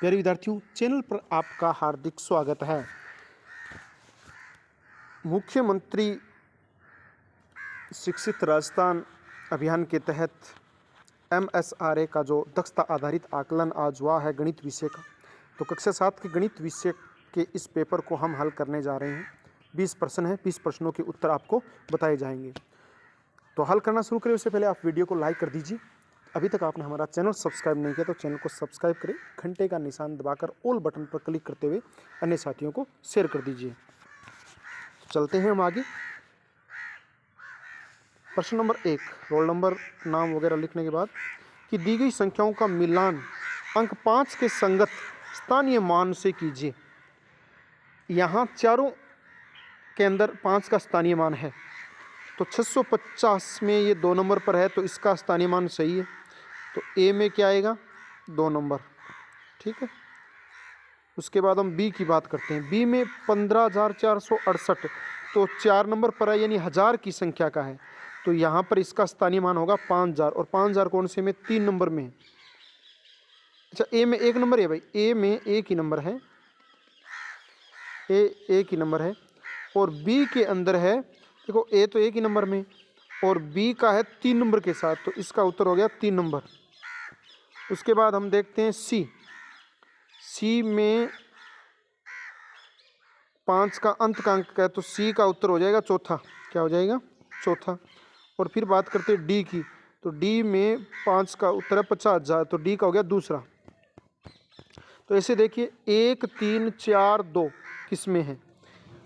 प्यारे विद्यार्थियों, चैनल पर आपका हार्दिक स्वागत है। मुख्यमंत्री शिक्षित राजस्थान अभियान के तहत MSRA का जो दक्षता आधारित आकलन आज हुआ है गणित विषय का, तो कक्षा 7 के गणित विषय के इस पेपर को हम हल करने जा रहे हैं। 20 प्रश्न हैं, 20 प्रश्नों के उत्तर आपको बताए जाएंगे। तो हल करना शुरू करें उससे पहले आप वीडियो को लाइक कर दीजिए। अभी तक आपने हमारा चैनल सब्सक्राइब नहीं किया तो चैनल को सब्सक्राइब करें, घंटे का निशान दबाकर ऑल बटन पर क्लिक करते हुए अन्य साथियों को शेयर कर दीजिए। चलते हैं हम आगे। प्रश्न नंबर 1, रोल नंबर, नाम वगैरह लिखने के बाद कि दी गई संख्याओं का मिलान अंक 5 के संगत स्थानीय मान से कीजिए। यहाँ चारों के अंदर 5 का स्थानीय मान है, तो 650 में ये 2 नंबर पर है, तो इसका स्थानीय मान सही है। तो ए में क्या आएगा? 2 नंबर, ठीक है। उसके बाद हम बी की बात करते हैं। बी में 15,468, तो 4 नंबर पर है, यानी 1000 की संख्या का है, तो यहाँ पर इसका स्थानीय मान होगा 5000। और 5000 कौन से में? 3 नंबर में है। अच्छा, ए में 1 नंबर है भाई, ए में एक ही नंबर है, ए एक ही नंबर है। और बी के अंदर है, देखो ए तो एक ही नंबर में और बी का है 3 नंबर के साथ, तो इसका उत्तर हो गया 3 नंबर। उसके बाद हम देखते हैं सी। सी में 5 का अंत का अंक है, तो सी का उत्तर हो जाएगा चौथा। क्या हो जाएगा? चौथा। और फिर बात करते हैं डी की, तो डी में 5 का उत्तर है 50,000, तो डी का हो गया दूसरा। तो ऐसे देखिए 1 3 4 2 किस में है?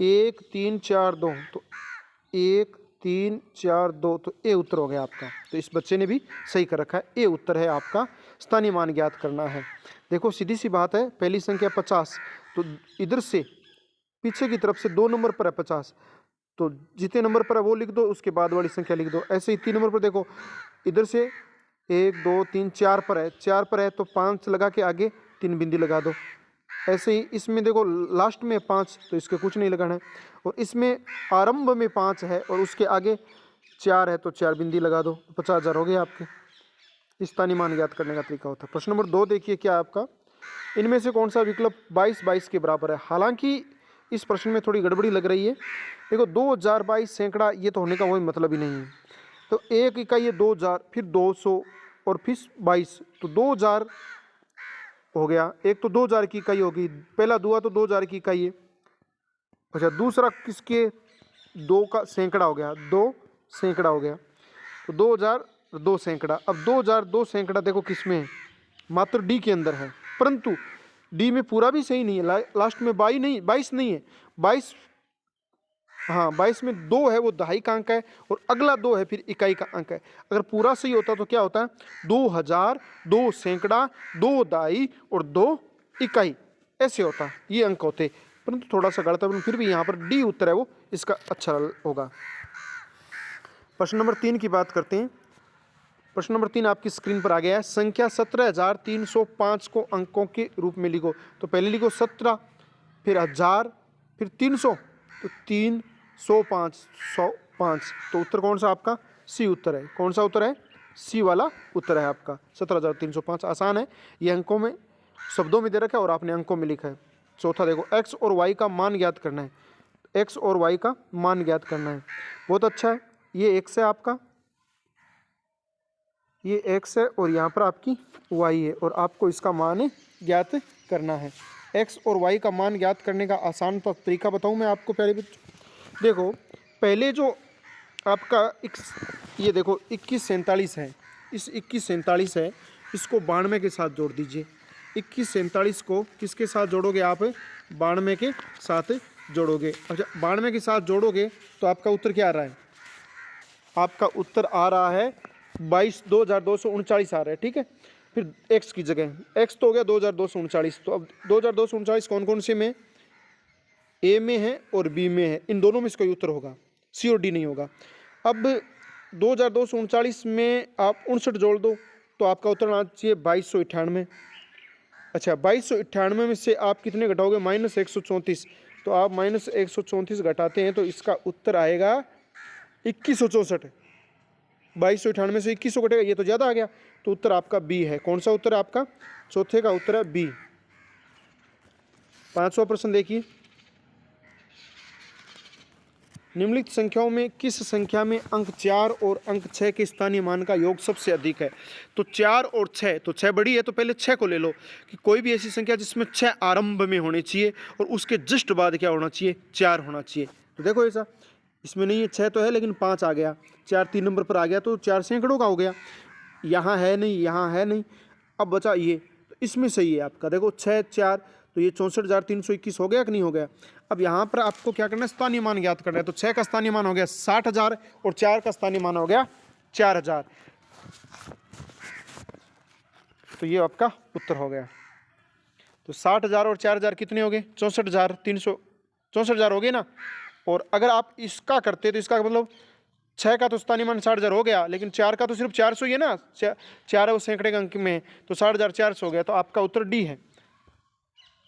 1 3 4 2, तो 1 3 4 2, तो ए उत्तर हो गया आपका। तो इस बच्चे ने भी सही कर रखा है, ए उत्तर है आपका। स्थानीय मान ज्ञात करना है। देखो सीधी सी बात है, पहली संख्या 50, तो इधर से पीछे की तरफ से 2 नंबर पर है 50, तो जितने नंबर पर है वो लिख दो, उसके बाद वाली संख्या लिख दो। ऐसे ही 3 नंबर पर देखो, इधर से 1 2 3 4 पर है, 4 पर है, तो 5 लगा के आगे 3 बिंदी लगा दो। ऐसे ही इसमें देखो लास्ट में 5, तो इसके कुछ नहीं लगाना है। और इसमें आरंभ में 5 है और उसके आगे 4 है, तो 4 बिंदी लगा दो। 50,000 हो गए आपके। स्थानीय मान ज्ञात करने का तरीका होता है। प्रश्न नंबर 2 देखिए क्या आपका, इनमें से कौन सा विकल्प 22 के बराबर है? हालांकि इस प्रश्न में थोड़ी गड़बड़ी लग रही है। देखो 2022 सैकड़ा, ये तो होने का कोई मतलब ही नहीं है। तो एक इकाई है 2000, फिर 200 और फिर 22, तो 2000 हो गया। एक तो 2000 की इकाई होगी, पहला दुआ तो 2000 की इकाई है। अच्छा, दूसरा किसके? 2 का सैकड़ा हो गया, 2 सैकड़ा हो गया, तो 2002 सैकड़ा। अब 2002 सैकड़ा देखो किस में है? मात्र डी के अंदर है, परंतु डी में पूरा भी सही नहीं है। लास्ट में 22 नहीं है, 22, हाँ 22 में 2 है, वो दहाई का अंक है, और अगला 2 है फिर इकाई का अंक है। अगर पूरा सही होता तो क्या होता है? 2000, 2 सैकड़ा, 2 दहाई और 2 इकाई, ऐसे होता, ये अंक होते। परंतु थोड़ा सा गलत है, फिर भी यहाँ पर डी उत्तर है वो इसका अच्छा होगा। प्रश्न नंबर 3 की बात करते हैं। प्रश्न नंबर 3 आपकी स्क्रीन पर आ गया है। संख्या 17,305 को अंकों के रूप में लिखो। तो पहले लिखो 17, फिर 1000, फिर 300, तो 305, 105, तो उत्तर कौन सा आपका? सी उत्तर है। कौन सा उत्तर है? सी वाला उत्तर है आपका। 17,305 आसान है, ये अंकों में शब्दों में दे रखा है और आपने अंकों में लिखा है। चौथा देखो, एक्स और वाई का मान ज्ञात करना है। एक्स और वाई का मान ज्ञात करना है, बहुत अच्छा है। ये एक्स है आपका, ये एक्स है, और यहाँ पर आपकी वाई है, और आपको इसका मान ज्ञात करना है। एक्स और वाई का मान ज्ञात करने का आसान तरीका बताऊँ मैं आपको। पहले देखो, पहले जो आपका ये देखो 2147 है, इस 2147 है, इसको 92 के साथ जोड़ दीजिए। 2147 को किसके साथ जोड़ोगे आप? 92 के साथ जोड़ोगे। अच्छा, 92 के साथ जोड़ोगे तो आपका उत्तर क्या आ रहा है? आपका उत्तर आ रहा है 22,239 आ रहा है, ठीक है। फिर एक्स की जगह, एक्स तो हो गया 2239, तो अब 2239 कौन कौन से में? ए में है और बी में है, इन दोनों में इसका उत्तर होगा, सी और डी नहीं होगा। अब 2239 में आप 59 जोड़ दो, तो आपका उत्तर आना चाहिए 2298। अच्छा, 2298 में से आप कितने घटाओगे? -134, तो आप -134 घटाते हैं तो इसका उत्तर आएगा 2164। 2298 से 2100 कटेगा, ये तो ज़्यादा आ गया, तो उत्तर आपका बी है। कौन सा उत्तर है आपका? चौथे का उत्तर है बी। 5वां प्रश्न देखिए, निम्नलिखित संख्याओं में किस संख्या में अंक 4 और अंक 6 के स्थानीय मान का योग सबसे अधिक है? तो 4 और 6, तो 6 बड़ी है तो पहले 6 को ले लो कि कोई भी ऐसी संख्या जिसमें 6 आरंभ में होनी चाहिए और उसके जस्ट बाद क्या होना चाहिए? 4 होना चाहिए। तो देखो ऐसा इसमें नहीं है, 6 तो है लेकिन 5 आ गया, 4 3 नंबर पर आ गया तो 4 सैकड़ों का हो गया। यहाँ है नहीं, यहाँ है नहीं, अब बचा ये, तो इसमें सही है आपका। देखो 6 4 तो ये 64,321 हो गया कि नहीं हो गया। अब यहाँ पर आपको क्या करना है? स्थानीय मान ज्ञात करना है। तो 6 का स्थानीय मान हो गया 60,000 और 4 का स्थानीय मान हो गया 4,000। तो ये आपका उत्तर हो गया। तो 60,000 और 4,000 कितने हो गए? 64,000 हो गए ना। और अगर आप इसका करते तो इसका मतलब 6 का तो स्थानीय मान 60,000 हो गया, लेकिन 4 का तो सिर्फ 400 ही है ना, 4 है वो सैकड़े के अंक में, तो 60,400 हो गया। तो आपका उत्तर डी है।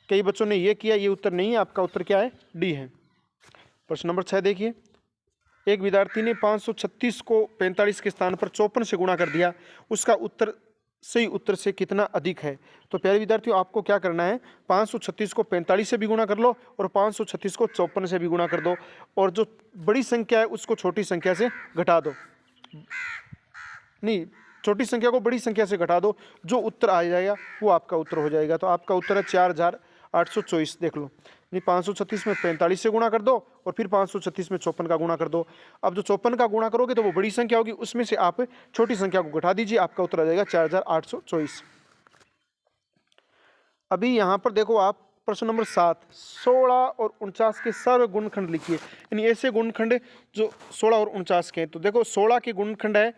कई बच्चों ने ये किया, ये उत्तर नहीं है, आपका उत्तर क्या है? डी है। प्रश्न नंबर 6 देखिए, एक विद्यार्थी ने 536 को 45 के स्थान पर 54 से गुणा कर दिया, उसका उत्तर सही उत्तर से कितना अधिक है? तो प्यारे विद्यार्थियों, आपको क्या करना है? 536 को 45 से भी गुणा कर लो और 536 को 54 से भी गुणा कर दो, और जो बड़ी संख्या है उसको छोटी संख्या से घटा दो। नहीं, छोटी संख्या को बड़ी संख्या से घटा दो, जो उत्तर आ जाएगा वो आपका उत्तर हो जाएगा। तो आपका उत्तर है 4,824। देख लो, नहीं 536 में 45 से गुणा कर दो और फिर 536 में 54 का गुणा कर दो। अब जो 54 का गुणा करोगे तो वो बड़ी संख्या होगी, उसमें से आप छोटी संख्या को घटा दीजिए, आपका उत्तर आ जाएगा 4,824। अभी यहाँ पर देखो आप प्रश्न नंबर 7, 16 और 49 के सर्व गुणनखंड लिखिए। यानी ऐसे गुणनखंड जो 16 और 49 के हैं। तो देखो 16 के गुणनखंड है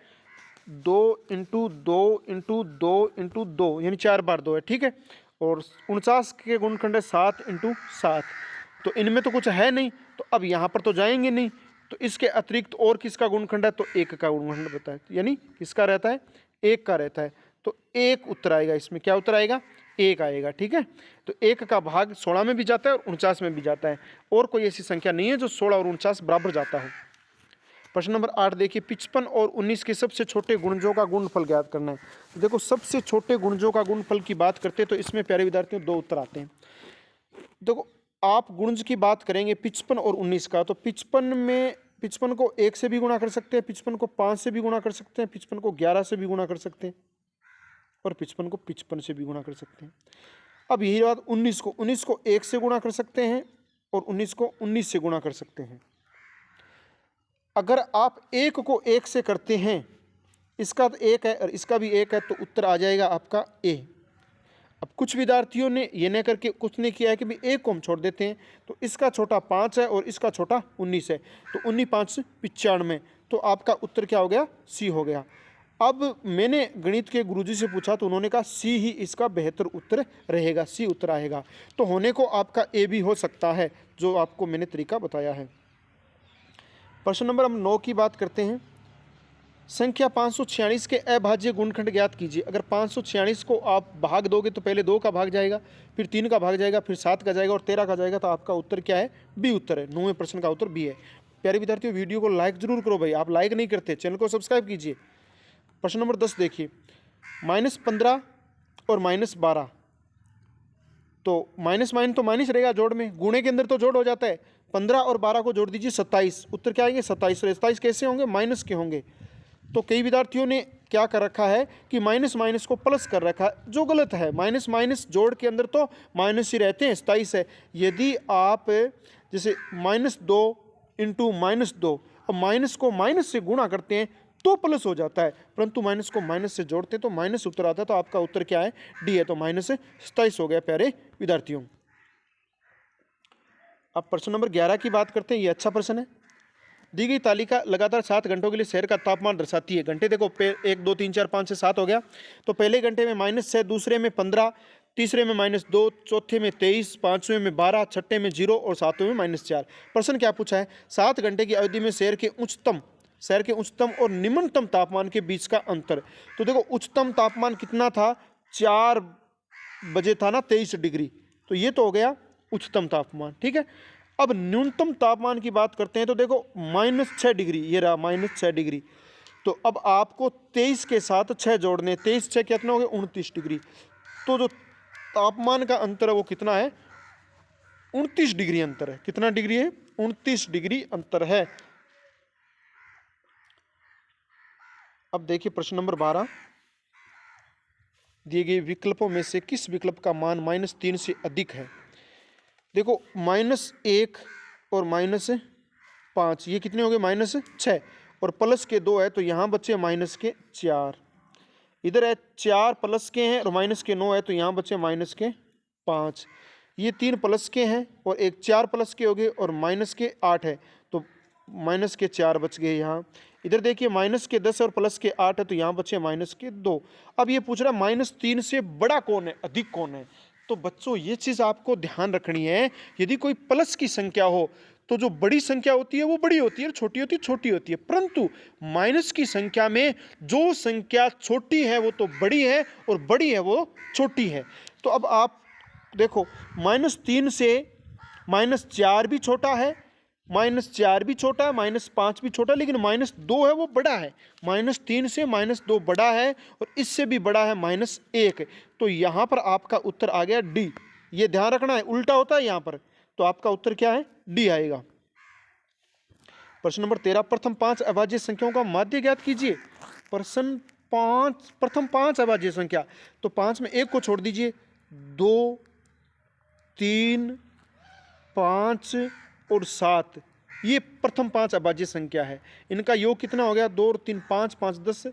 2 × 2 × 2 × 2, यानी 4 बार 2 है, ठीक है। और 49 के गुणनखंड है 7 × 7। तो इनमें तो कुछ है नहीं, तो अब यहाँ पर तो जाएंगे नहीं, तो इसके अतिरिक्त और किसका गुणनखंड है? तो 1 का गुणनखंड बताए, यानी किसका रहता है? 1 का रहता है। तो 1 उत्तर आएगा इसमें। क्या उत्तर आएगा? 1 आएगा, ठीक है। तो 1 का भाग 16 में भी जाता है और 49 में भी जाता है, और कोई ऐसी संख्या नहीं है जो 16 और 49 बराबर जाता है। प्रश्न नंबर 8 देखिए, 55 और 19 के सबसे छोटे गुणजों का गुणनफल ज्ञात करना है। तो देखो सबसे छोटे गुणजों का गुणनफल की बात करते हैं तो इसमें प्यारे विद्यार्थियों 2 उत्तर आते हैं। देखो आप गुणज की बात करेंगे 55 और 19 का, तो 55 को 1 से भी गुणा कर सकते हैं, 55 को 5 से भी गुणा कर सकते हैं, 55 को 11 से भी गुणा कर सकते हैं, और 55 को 55 से भी गुणा कर सकते हैं। अब यही बात 19 को 1 से गुणा कर सकते हैं और 19 को 19 से गुणा कर सकते हैं। अगर आप 1 को 1 से करते हैं, इसका तो 1 है और इसका भी 1 है, तो उत्तर आ जाएगा आपका ए। अब कुछ विद्यार्थियों ने ये न करके कुछ ने किया है कि भी 1 को हम छोड़ देते हैं, तो इसका छोटा 5 है और इसका छोटा 19 है, तो 19 5 95, तो आपका उत्तर क्या हो गया? सी हो गया। अब मैंने गणित के गुरुजी से पूछा तो उन्होंने कहा सी ही इसका बेहतर उत्तर रहेगा, सी उत्तर आएगा। तो होने को आपका ए भी हो सकता है, जो आपको मैंने तरीका बताया है। प्रश्न नंबर हम 9 की बात करते हैं। संख्या 546 के अभाज्य गुणनखंड ज्ञात कीजिए। अगर 546 को आप भाग दोगे तो पहले 2 का भाग जाएगा, फिर 3 का भाग जाएगा, फिर 7 का जाएगा और 13 का जाएगा, तो आपका उत्तर क्या है? बी उत्तर है। 9वें प्रश्न का उत्तर बी है। प्यारे विद्यार्थियों, वीडियो को लाइक जरूर करो भाई, आप लाइक नहीं करते, चैनल को सब्सक्राइब कीजिए। प्रश्न नंबर 10 देखिए, -15 और -12, तो माइनस तो माइनस रहेगा जोड़ में, गुणे के अंदर तो जोड़ हो जाता है। 15 और 12 को जोड़ दीजिए 27, उत्तर क्या आएंगे? 27। 27 कैसे होंगे? माइनस के होंगे। तो कई विद्यार्थियों ने क्या कर रखा है कि माइनस को प्लस कर रखा है, जो गलत है। माइनस जोड़ के अंदर तो माइनस ही रहते हैं, 27 है। यदि आप जैसे -2 × -2, अब माइनस को माइनस से गुणा करते हैं तो प्लस हो जाता है, परंतु माइनस को माइनस से जोड़ते हैं तो माइनस उत्तर आता है। तो आपका उत्तर क्या है? डी है। तो -27 हो गया प्यारे विद्यार्थियों। अब प्रश्न नंबर 11 की बात करते हैं। ये अच्छा प्रश्न है। दी गई तालिका लगातार 7 घंटों के लिए शहर का तापमान दर्शाती है। घंटे देखो 1 2 3 4 5 6 7 हो गया। तो पहले घंटे में -6, दूसरे में 15, तीसरे में -2, चौथे में 23, पांचवें में 12, छठे में 0 और सातवें में -4। प्रश्न क्या पूछा है? 7 घंटे की अवधि में शहर के उच्चतम और निम्नतम तापमान के बीच का अंतर। तो देखो उच्चतम तापमान कितना था? 4 बजे था ना 23 डिग्री, तो ये तो हो गया उच्चतम तापमान, ठीक है। अब न्यूनतम तापमान की बात करते हैं तो देखो -6 डिग्री, ये रहा -6 डिग्री। तो अब आपको 23 के साथ 6 जोड़ने, 23 6 कितना हो गया? 29 डिग्री। तो जो तापमान का अंतर है वो कितना है? 29 डिग्री अंतर है। कितना डिग्री है? 29 डिग्री अंतर है। अब देखिए प्रश्न नंबर 12, दिए गए विकल्पों में से किस विकल्प का मान -3 से अधिक है? देखो -1 और -5 ये कितने हो गए? -6 और प्लस के 2 है तो यहाँ बचे -4। इधर है 4 प्लस के हैं और माइनस के 9 है तो यहाँ बचे -5। ये 3 प्लस के हैं और एक 4 प्लस के हो गए और -8 है तो -4 बच गए यहाँ। इधर देखिए -10 और +8 है तो यहाँ बचे -2। अब ये पूछ रहा है -3 से बड़ा कौन है, अधिक कौन है? तो बच्चों ये चीज़ आपको ध्यान रखनी है, यदि कोई प्लस की संख्या हो तो जो बड़ी संख्या होती है वो बड़ी होती है और छोटी होती है छोटी होती है, परंतु माइनस की संख्या में जो संख्या छोटी है वो तो बड़ी है और बड़ी है वो छोटी है। तो अब आप देखो -3 से -4 भी छोटा है, -4 भी छोटा है, -5 भी छोटा है, लेकिन -2 है वो बड़ा है। -3 से -2 बड़ा है और इससे भी बड़ा है -1। तो यहाँ पर आपका उत्तर आ गया डी। ये ध्यान रखना है, उल्टा होता है यहाँ पर, तो आपका उत्तर क्या है? डी आएगा। प्रश्न नंबर 13, प्रथम 5 अभाज्य संख्याओं का माध्य ज्ञात कीजिए। प्रथम 5 अभाज्य संख्या, तो 5 में 1 को छोड़ दीजिए, 2, 3, 5 और 7 ये प्रथम 5 अभाज्य संख्या है। इनका योग कितना हो गया? 2 और 3 5, 5 10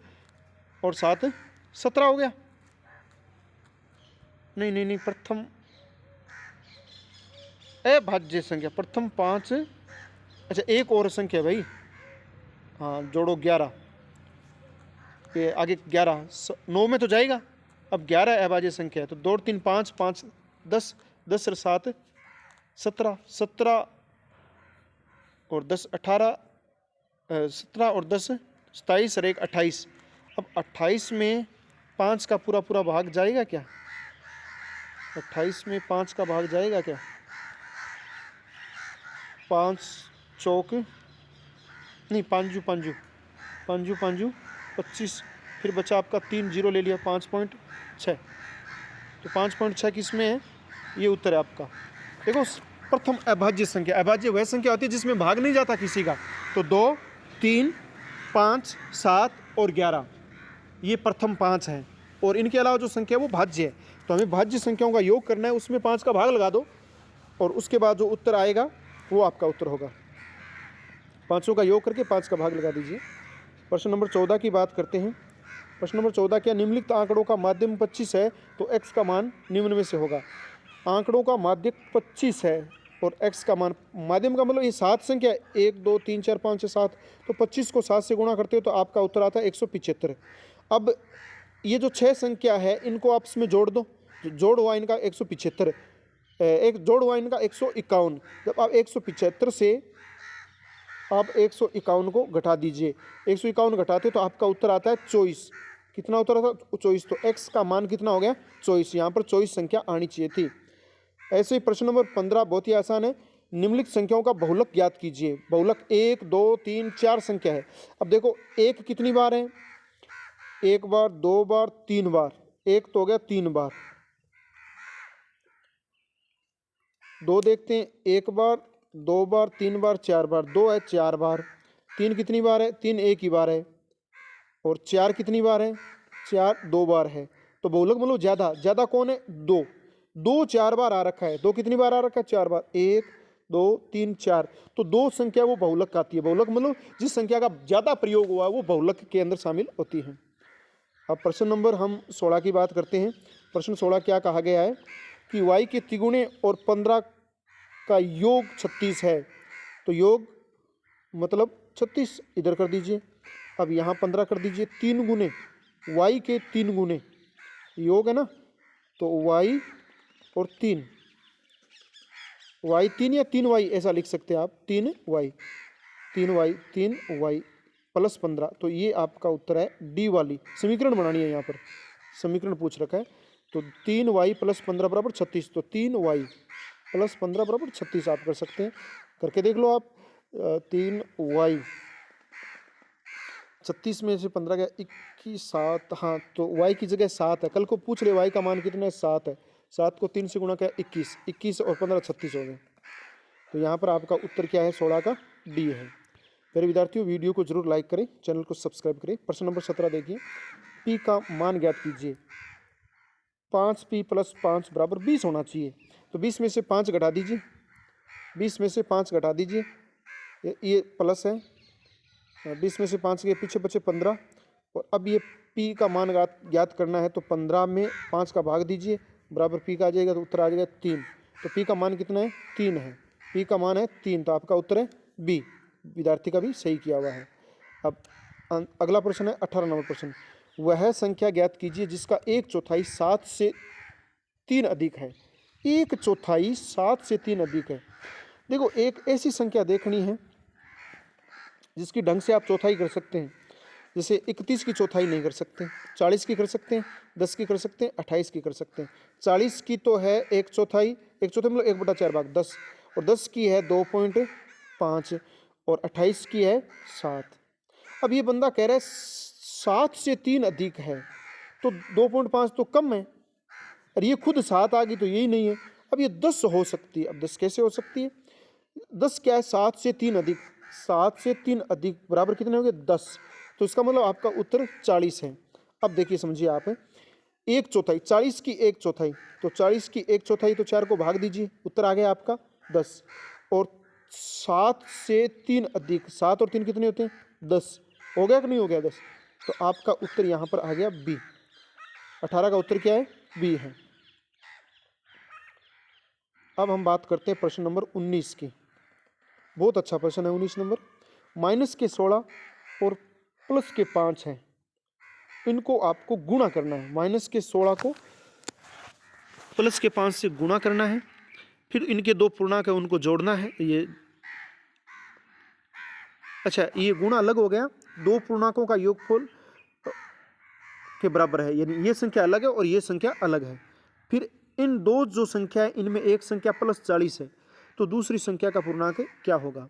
और 7 17 हो गया। नहीं नहीं नहीं, प्रथम अभाज्य संख्या प्रथम 5, अच्छा एक और संख्या भाई, हाँ जोड़ो 11, ये आगे 11 9 में तो जाएगा। अब 11 अभाज्य संख्या है तो 2 और 3 5, 5 10, 10 और 7 17, 17 और 10 18, 17 और 10 27 और 1 28। अब 28 में 5 का पूरा पूरा भाग जाएगा क्या? 28 में 5 का भाग जाएगा क्या? 5 चौक नहीं, पांजू पांजू पांजू पांजू 25, फिर बचा आपका 3 जीरो ले लिया 5.6, तो 5.6 किस में है? ये उत्तर है आपका। देखो प्रथम अभाज्य संख्या, अभाज्य वह संख्या होती है जिसमें भाग नहीं जाता किसी का, तो 2, 3, 5, 7 और 11 ये प्रथम 5 हैं और इनके अलावा जो संख्या वो भाज्य है। तो हमें भाज्य संख्याओं का योग करना है, उसमें 5 का भाग लगा दो और उसके बाद जो उत्तर आएगा वो आपका उत्तर होगा। 5 का योग करके 5 का भाग लगा दीजिए। प्रश्न नंबर 14 की बात करते हैं। प्रश्न नंबर 14, क्या निम्नलिखित आंकड़ों का माध्यम 25 है तो x का मान निम्न में से होगा? आंकड़ों का माध्यम 25 है और x का मान, माध्यम का मतलब ये 7 संख्या 1 2 3 4 5 6 7, तो 25 को 7 से गुणा करते हो तो आपका उत्तर आता है 175। अब ये जो 6 संख्या है इनको आपस में जोड़ दो, जोड़ हुआ इनका 175, एक जोड़ हुआ इनका 151। जब आप 175 से आप 151 को घटा दीजिए, 151 घटाते तो आपका उत्तर आता है 24। कितना उत्तर आता है? 24। तो x का मान कितना हो गया? 24। यहाँ पर 24 संख्या आनी चाहिए थी। ऐसे ही प्रश्न नंबर 15 बहुत ही आसान है। निम्नलिखित संख्याओं का बहुलक ज्ञात कीजिए। बहुलक 1 2 3 4 संख्या है। अब देखो 1 कितनी बार है? 1 बार, 2 बार, 3 बार। 1 तो हो गया 3 बार। 2 देखते हैं, 1 बार, 2 बार, 3 बार, 4 बार। 2 है 4 बार। 3 कितनी बार है? 3 एक ही बार है। और 4 कितनी बार है? 4 2 बार है। तो बहुलक मतलब ज्यादा, ज्यादा कौन है? 2। 2 4 बार आ रखा है। 2 कितनी बार आ रखा है? 4 बार। 1 2 3 4, तो 2 संख्या वो बहुलक आती है। बहुलक मतलब जिस संख्या का ज्यादा प्रयोग हुआ है वो बहुलक के अंदर शामिल होती है। अब प्रश्न नंबर हम 16 की बात करते हैं। प्रश्न 16 क्या कहा गया है कि y के तिगुने और 15 का योग 36 है। तो योग मतलब 36 इधर कर दीजिए। अब यहाँ 15 कर दीजिए। 3 गुने y के 3 गुने योग है ना, तो y और 3, y 3 या 3y ऐसा लिख सकते हैं आप। 3y 3y प्लस 15, तो ये आपका उत्तर है डी वाली। समीकरण बनानी है, यहाँ पर समीकरण पूछ रखा है। तो 3y प्लस 15 बराबर 36, तो 3y प्लस 15 बराबर 36 आप कर सकते हैं। करके देख लो आप। 3y 36 में से 15 गया 21 7, हाँ तो y की जगह 7 है। कल को पूछ ले y का मान कितना है? 7 है। 7 को 3 से गुणा किया 21, 21 और 15 36 हो गए। तो यहाँ पर आपका उत्तर क्या है, 16 का डी है। मेरे विद्यार्थियों वीडियो को जरूर लाइक करें, चैनल को सब्सक्राइब करें। प्रश्न नंबर 17 देखिए, पी का मान ज्ञात कीजिए। 5p + 5 = 20 होना चाहिए। तो 20 में से 5 घटा दीजिए, 20 में से 5 घटा दीजिए, ये प्लस है, 20 में से 5 के पीछे बचे 15। और अब ये p का मान ज्ञात करना है, तो 15 में 5 का भाग दीजिए, बराबर p का आ जाएगा, तो उत्तर आ जाएगा 3। तो p का मान कितना है, 3 है। p का मान है 3, तो आपका उत्तर है b। विद्यार्थी का भी सही किया हुआ है। अब अगला प्रश्न है 18 नंबर प्रश्न, वह संख्या ज्ञात कीजिए जिसका 1/4 7 से 3 अधिक है। 1/4 7 से 3 अधिक है। देखो, एक ऐसी संख्या देखनी है जिसकी ढंग से आप चौथाई कर सकते हैं। जैसे 31 की चौथाई नहीं कर सकते, 40 की कर सकते हैं, 10 की कर सकते हैं, 28 की कर सकते हैं। 40 की तो है 1/4, 1/4 मतलब 1/4 भाग 10, और 10 की है 2.5, और 28 की है 7। अब ये बंदा कह रहा है 7 से 3 अधिक है, तो 2.5 तो कम है, और ये खुद 7 आ गई तो यही नहीं है। अब ये 10 हो सकती है। अब 10 कैसे हो सकती है, 10 क्या है, 7 से 3 अधिक, 7 से 3 अधिक बराबर कितने हो गए, 10। तो इसका मतलब आपका उत्तर 40 है। अब देखिए, समझिए आप, 1/4, 40 की 1/4, तो 40 की 1/4 तो 4 को भाग दीजिए, उत्तर आ गया आपका 10। और 7 से 3 अधिक, 7 और 3 कितने होते हैं, 10। हो गया कि नहीं हो गया 10? तो आपका उत्तर यहाँ पर आ गया बी। 18 का उत्तर क्या है, बी है। अब हम बात करते हैं प्रश्न नंबर 19 की। बहुत अच्छा प्रश्न है 19 नंबर। -16 और +5 है, इनको आपको गुणा करना है। -16 को +5 से गुणा करना है, फिर इनके 2 पूर्णांक है उनको जोड़ना है। ये अच्छा, ये गुणा अलग हो गया, 2 पूर्णांकों का योगफल के बराबर है, यानी ये संख्या अलग है और ये संख्या अलग है। फिर इन दो जो संख्या है, इनमें एक संख्या +40 है, तो दूसरी संख्या का पूर्णांक क्या होगा।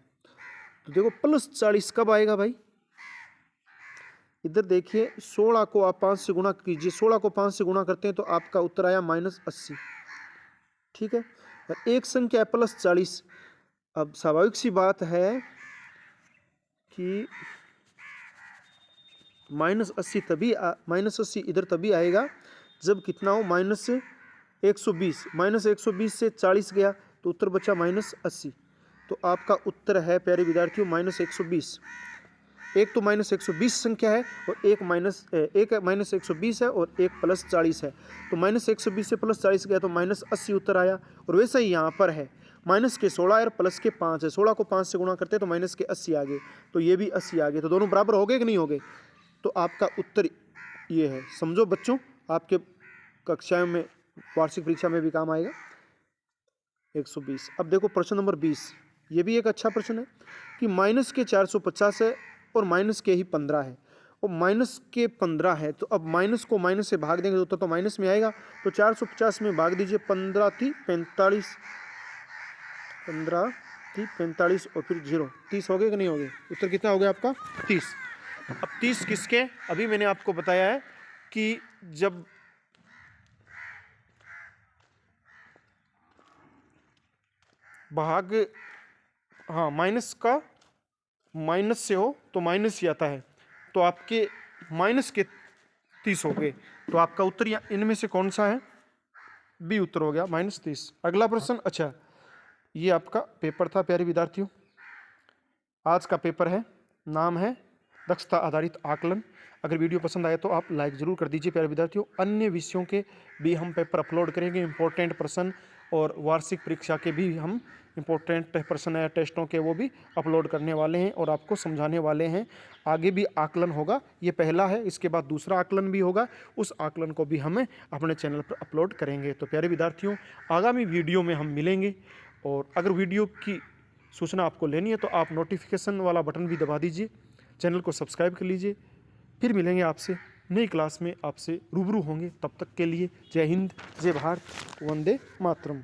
तो देखो, +40 कब आएगा भाई, इधर देखिए, 16 को आप 5 से गुणा कीजिए, 16 को 5 से गुणा करते हैं तो आपका उत्तर आया -80। ठीक है, एक संख्या है +40। अब स्वाभाविक सी बात है कि -80 तभी -80 इधर तभी आएगा जब कितना हो, -120। -120 से 40 गया तो उत्तर बचा -80। तो आपका उत्तर है प्यारे विद्यार्थियों -120। एक तो -120 संख्या है और एक -120 है और एक +40 है। तो -120 से +40 गया तो -80 उत्तर आया। और वैसे ही यहाँ पर है, -16 और +5 है, 16 को 5 से गुणा करते हैं तो -80 आ गए, तो ये भी 80 आ गए। तो दोनों बराबर हो गए कि नहीं हो गए। तो आपका उत्तर ये है। समझो बच्चों, आपके कक्षा में वार्षिक परीक्षा में भी काम आएगा 120। अब देखो प्रश्न नंबर 20, ये भी एक अच्छा प्रश्न है कि माइनस के 450 है और माइनस के ही 15 है, और माइनस के 15 है, तो अब माइनस को माइनस से भाग देंगे तो माइनस में आएगा। तो 450 में भाग दीजिए, 15 × 45, 15 × 45 और फिर 0, 30 हो गए कि नहीं हो गए। उत्तर कितना हो गया आपका, 30। अब 30 किसके, अभी मैंने आपको बताया है कि जब भाग, हाँ, माइनस का माइनस से हो तो माइनस ही आता है, तो आपके माइनस के 30 हो गए। तो आपका उत्तर इनमें से कौन सा है, बी उत्तर हो गया, -30। अगला प्रश्न, अच्छा, ये आपका पेपर था प्यारे विद्यार्थियों, आज का पेपर है, नाम है दक्षता आधारित आकलन। अगर वीडियो पसंद आए तो आप लाइक जरूर कर दीजिए प्यारे विद्यार्थियों। अन्य विषयों के भी हम पेपर अपलोड करेंगे, इंपॉर्टेंट प्रश्न और वार्षिक परीक्षा के भी हम इंपॉर्टेंट प्रश्न या टेस्टों के वो भी अपलोड करने वाले हैं और आपको समझाने वाले हैं। आगे भी आकलन होगा, ये पहला है, इसके बाद दूसरा आकलन भी होगा, उस आकलन को भी हमें अपने चैनल पर अपलोड करेंगे। तो प्यारे विद्यार्थियों, आगामी वीडियो में हम मिलेंगे, और अगर वीडियो की सूचना आपको लेनी है तो आप नोटिफिकेशन वाला बटन भी दबा दीजिए, चैनल को सब्सक्राइब कर लीजिए। फिर मिलेंगे आपसे नई क्लास में, आपसे रूबरू होंगे। तब तक के लिए जय हिंद, जय भारत, वंदे मातरम।